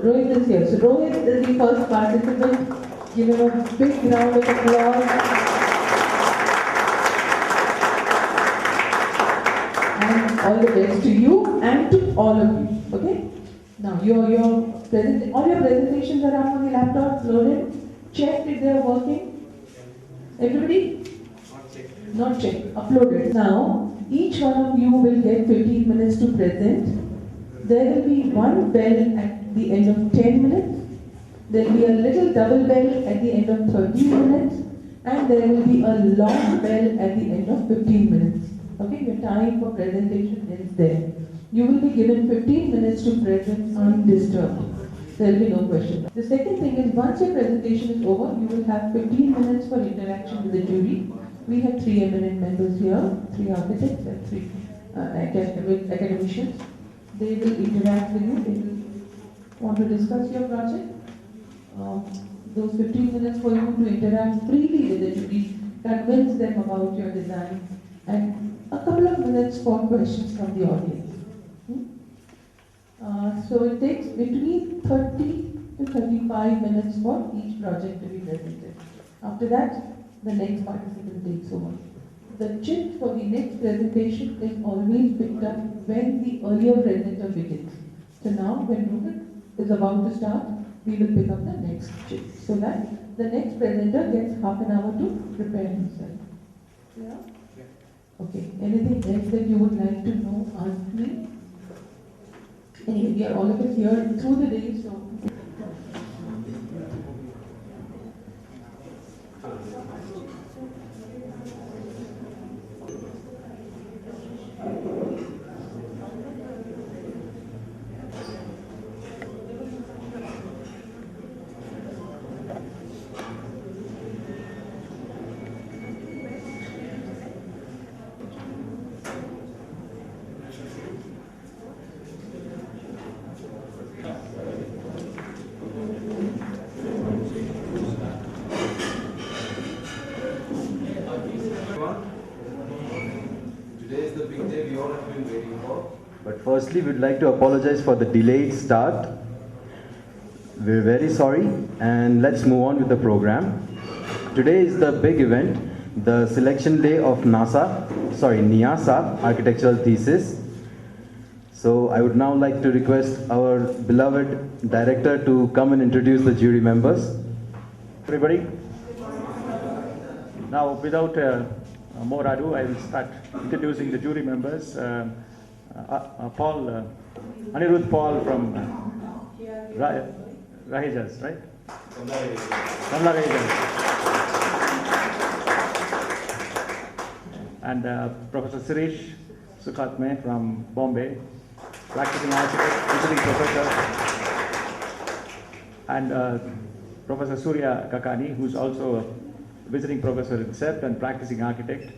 Rohit is here. So Rohit is the first participant. Give him a big round of applause. And all the best to you and to all of you. Okay? Now all your presentations are up on the laptop, loaded. Check if they are working. Everybody? Not check. Uploaded. Now, each one of you will get 15 minutes to present. There will be one bell at the end of 10 minutes. There will be a little double bell at the end of 30 minutes. And there will be a long bell at the end of 15 minutes. Okay, your time for presentation ends there. You will be given 15 minutes to present undisturbed. There will be no question. The second thing is, once your presentation is over, you will have 15 minutes for interaction with the jury. We have 3 eminent members here, 3 architects and 3 academicians. They will interact with you. They will want to discuss your project. Those 15 minutes for you to interact freely with the jury, convince them about your design, and a couple of minutes for questions from the audience. So it takes between 30 to 35 minutes for each project to be presented. After that, the next participant takes over. The chit for the next presentation is always picked up when the earlier presenter begins. So now, when Rohit is about to start, we will pick up the next chit, so that the next presenter gets half an hour to prepare himself. Yeah? Okay. Anything else that you would like to know? Ask me. Anyway, we are all of us here through the day, so. But firstly, we'd like to apologize for the delayed start. We're very sorry, and let's move on with the program. Today is the big event, the selection day of NIASA architectural thesis. So I would now like to request our beloved director to come and introduce the jury members. Everybody. Now, without more ado, I will start introducing the jury members. Anirudh Paul from Rahejas, right? Kamla Rahejas. And Professor Sirish Sukhatme from Bombay, practicing architect, visiting professor. And Professor Surya Kakani, who's also a visiting professor in CEPT and practicing architect.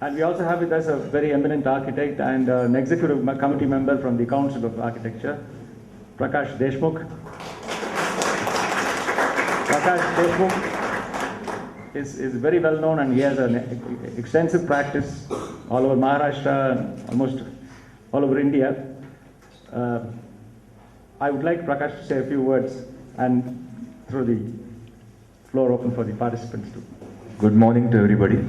And we also have with us a very eminent architect and an executive committee member from the Council of Architecture, Prakash Deshmukh. Prakash Deshmukh is very well known, and he has an extensive practice all over Maharashtra and almost all over India. I would like Prakash to say a few words and throw the floor open for the participants too. Good morning to everybody.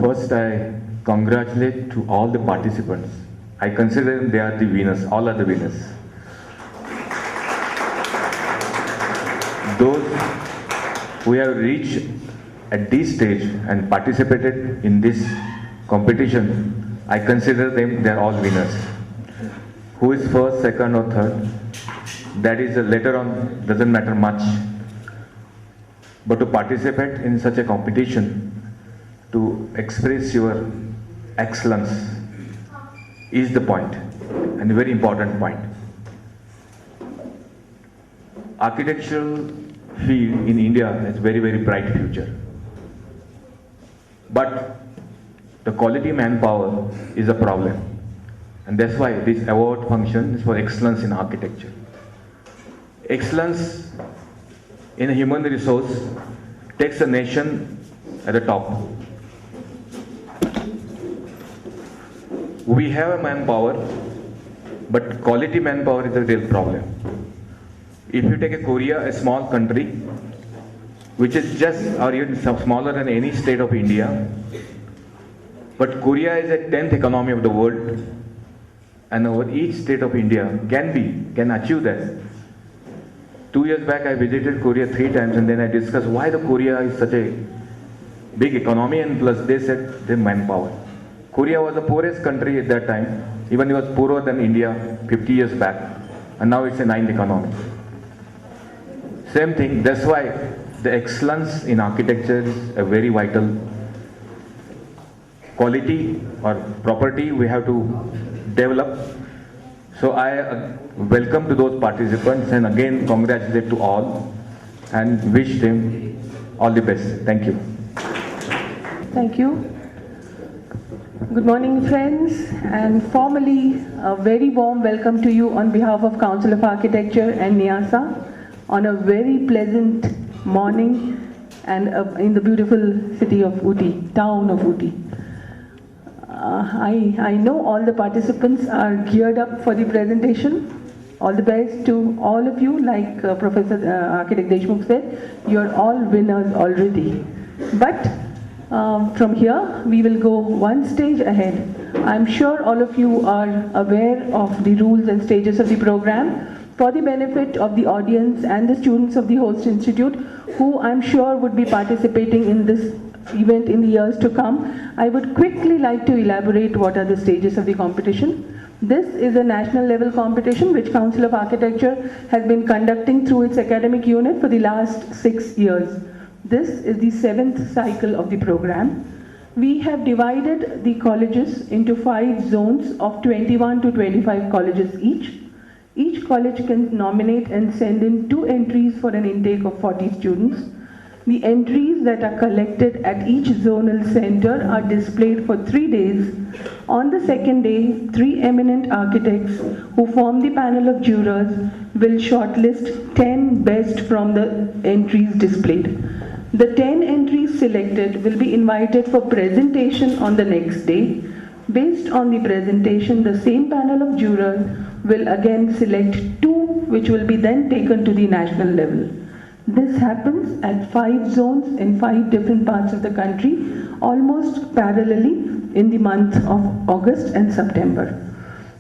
First, I congratulate to all the participants. I consider them they are the winners, all are the winners. Those who have reached at this stage and participated in this competition, I consider them they are all winners. Who is first, second or third, that is later on, doesn't matter much. But to participate in such a competition, to express your excellence is the point, and a very important point. Architectural field in India has very, very bright future. But the quality manpower is a problem. And that's why this award function is for excellence in architecture. Excellence in human resource takes a nation at the top. We have a manpower, but quality manpower is a real problem. If you take a Korea, a small country, which is just or even smaller than any state of India, but Korea is a 10th economy of the world, and over each state of India can achieve that. 2 years back, I visited Korea 3 times, and then I discussed why the Korea is such a big economy, and plus they said the manpower. Korea was the poorest country at that time, even it was poorer than India 50 years back, and now it's a 9th economy. Same thing, that's why the excellence in architecture is a very vital quality or property we have to develop. So I welcome to those participants and again congratulate to all and wish them all the best. Thank you. Thank you. Good morning, friends, and formally a very warm welcome to you on behalf of Council of Architecture and NIASA on a very pleasant morning and in the beautiful city of Ooty, town of Ooty. I know all the participants are geared up for the presentation. All the best to all of you. Like Professor Architect Deshmukh said, you're all winners already. But from here, we will go one stage ahead. I'm sure all of you are aware of the rules and stages of the program. For the benefit of the audience and the students of the host institute, who I'm sure would be participating in this event in the years to come, I would quickly like to elaborate what are the stages of the competition. This is a national level competition which Council of Architecture has been conducting through its academic unit for the last 6 years. This is the 7th cycle of the program. We have divided the colleges into 5 zones of 21 to 25 colleges each. Each college can nominate and send in 2 entries for an intake of 40 students. The entries that are collected at each zonal center are displayed for 3 days. On the second day, 3 eminent architects who form the panel of jurors will shortlist 10 best from the entries displayed. The 10 entries selected will be invited for presentation on the next day. Based on the presentation, the same panel of jurors will again select 2 which will be then taken to the national level. This happens at 5 zones in 5 different parts of the country, almost parallelly in the month of August and September.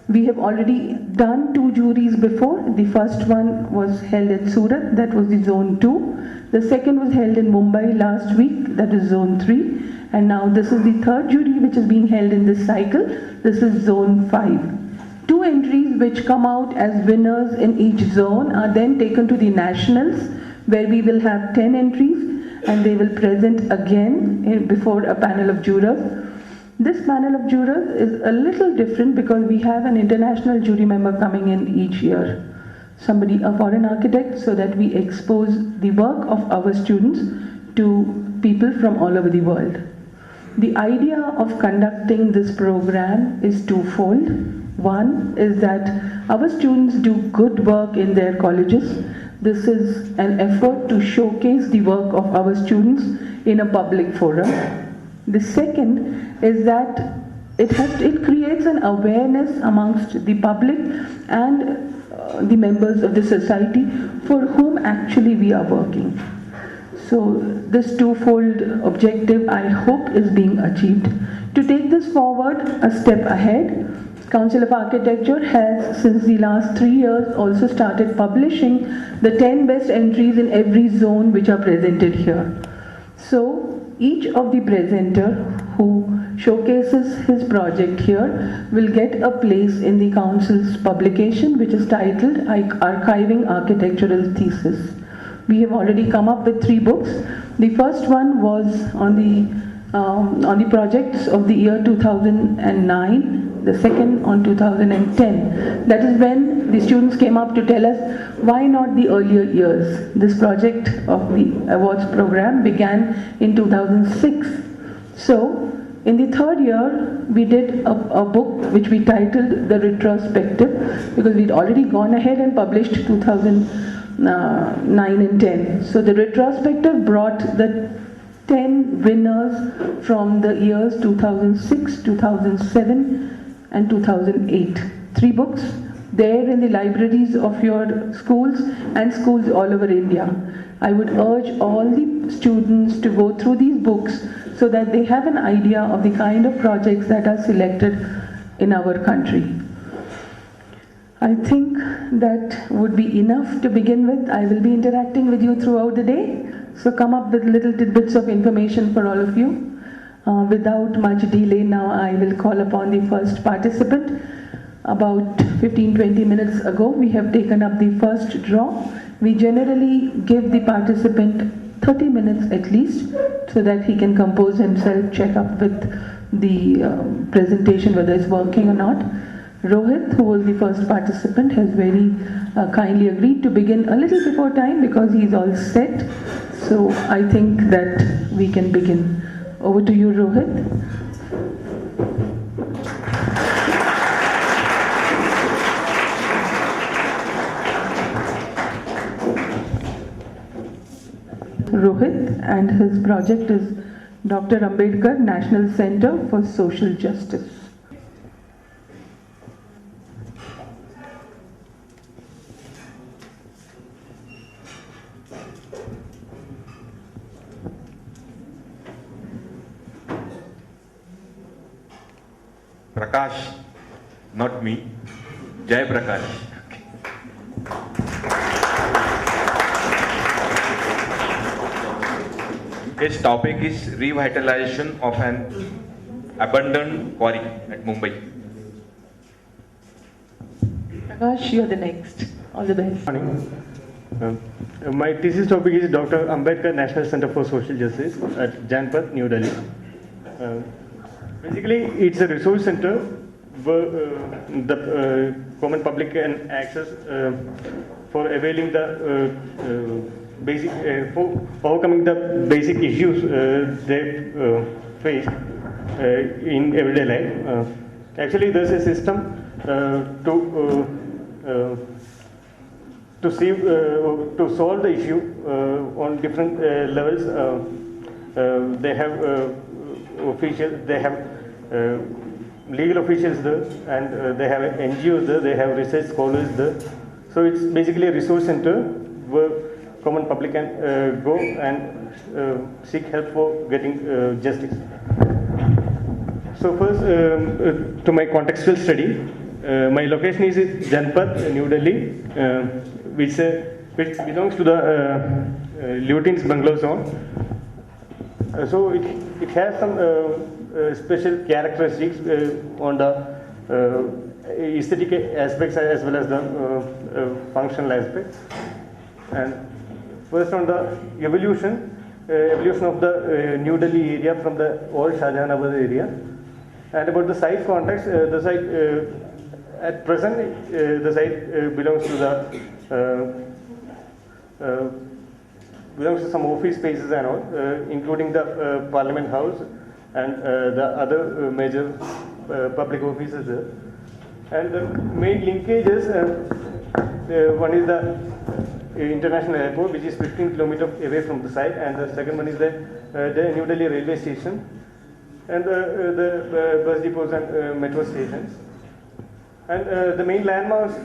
We have already done 2 juries before. The first one was held at Surat, that was the zone 2. The second was held in Mumbai last week, that is zone 3. And now this is the 3rd jury which is being held in this cycle. This is zone 5. 2 entries which come out as winners in each zone are then taken to the nationals, where we will have 10 entries and they will present again before a panel of jurors. This panel of jurors is a little different because we have an international jury member coming in each year. Somebody, a foreign architect, so that we expose the work of our students to people from all over the world. The idea of conducting this program is twofold. One is that our students do good work in their colleges. This is an effort to showcase the work of our students in a public forum. The second is that it creates an awareness amongst the public and the members of the society for whom actually we are working. So this twofold objective, I hope, is being achieved. To take this forward a step ahead, Council of Architecture has, since the last 3 years, also started publishing the 10 best entries in every zone which are presented here. So each of the presenter who showcases his project here will get a place in the Council's publication, which is titled Archiving Architectural Thesis. We have already come up with 3 books. The first one was on the projects of the year 2009. The second on 2010. That is when the students came up to tell us why not the earlier years. This project of the awards program began in 2006. So in the 3rd year, we did a book which we titled The Retrospective, because we'd already gone ahead and published 2009 and 10. So the retrospective brought the 10 winners from the years 2006, 2007, and 2008. 3 books, there in the libraries of your schools and schools all over India. I would urge all the students to go through these books so that they have an idea of the kind of projects that are selected in our country. I think that would be enough to begin with. I will be interacting with you throughout the day, so come up with little tidbits of information for all of you. Without much delay now, I will call upon the first participant. About 15-20 minutes ago, we have taken up the first draw. We generally give the participant 30 minutes at least so that he can compose himself, check up with the presentation whether it's working or not. Rohit, who was the first participant, has very kindly agreed to begin a little before time because he's all set. So I think that we can begin. Over to you, Rohit. Rohit, and his project is Dr. Ambedkar National Center for Social Justice. Prakash, not me, Jai Prakash. His topic is revitalization of an abandoned quarry at Mumbai. Prakash, you're the next. All the best. Morning. My thesis topic is Dr. Ambedkar National Center for Social Justice at Janpath, New Delhi. Basically, it's a resource center where the common public can access for availing the basic, for overcoming the basic issues they face in everyday life. Actually, there's a system to solve the issue on different levels. They have officials, they have legal officials there, and they have NGOs there, they have research scholars there. So it's basically a resource center where common public can go and seek help for getting justice. So first, to my contextual study, my location is Janpath, New Delhi, which belongs to the Lutyens Bungalow zone. So it has some special characteristics on the aesthetic aspects as well as the functional aspects. And first on the evolution of the New Delhi area from the old Shahjahanabad area. And about the site context, the site at present the site belongs to some office spaces and all, including the Parliament House and the other major public offices there. And the main linkages, one is the international airport, which is 15 kilometers away from the site, and the second one is the New Delhi railway station, and the bus depots and metro stations. And the main landmarks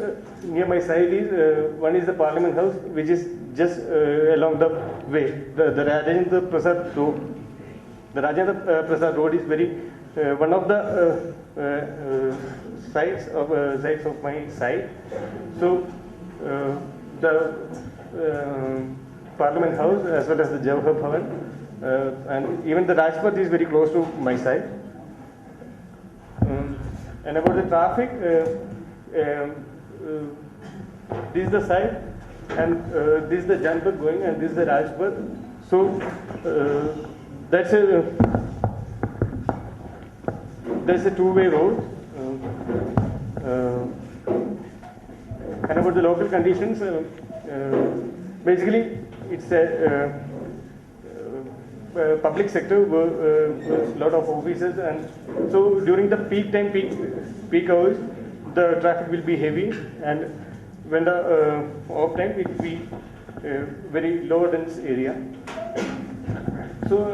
near my site is, one is the Parliament House, which is just along the way, the Rajendra Prasad Road. The Rajendra Prasad Road is very one of the sites of my site. So the Parliament House as well as the Jawahar Bhavan and even the Rajpath is very close to my site. And about the traffic, this is the site, and this is the Janpath going, and this is the Rajpath. So that's a two-way road. And about the local conditions, basically it's a public sector where a lot of offices, and so during the peak time, peak hours, the traffic will be heavy, and when the off time, it will be very low dense area. So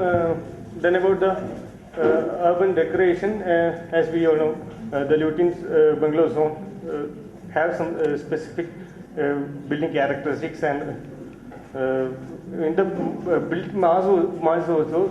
then about the urban decoration, as we all know, the Lutyens Bungalow zone have some specific building characteristics, and in the built mass also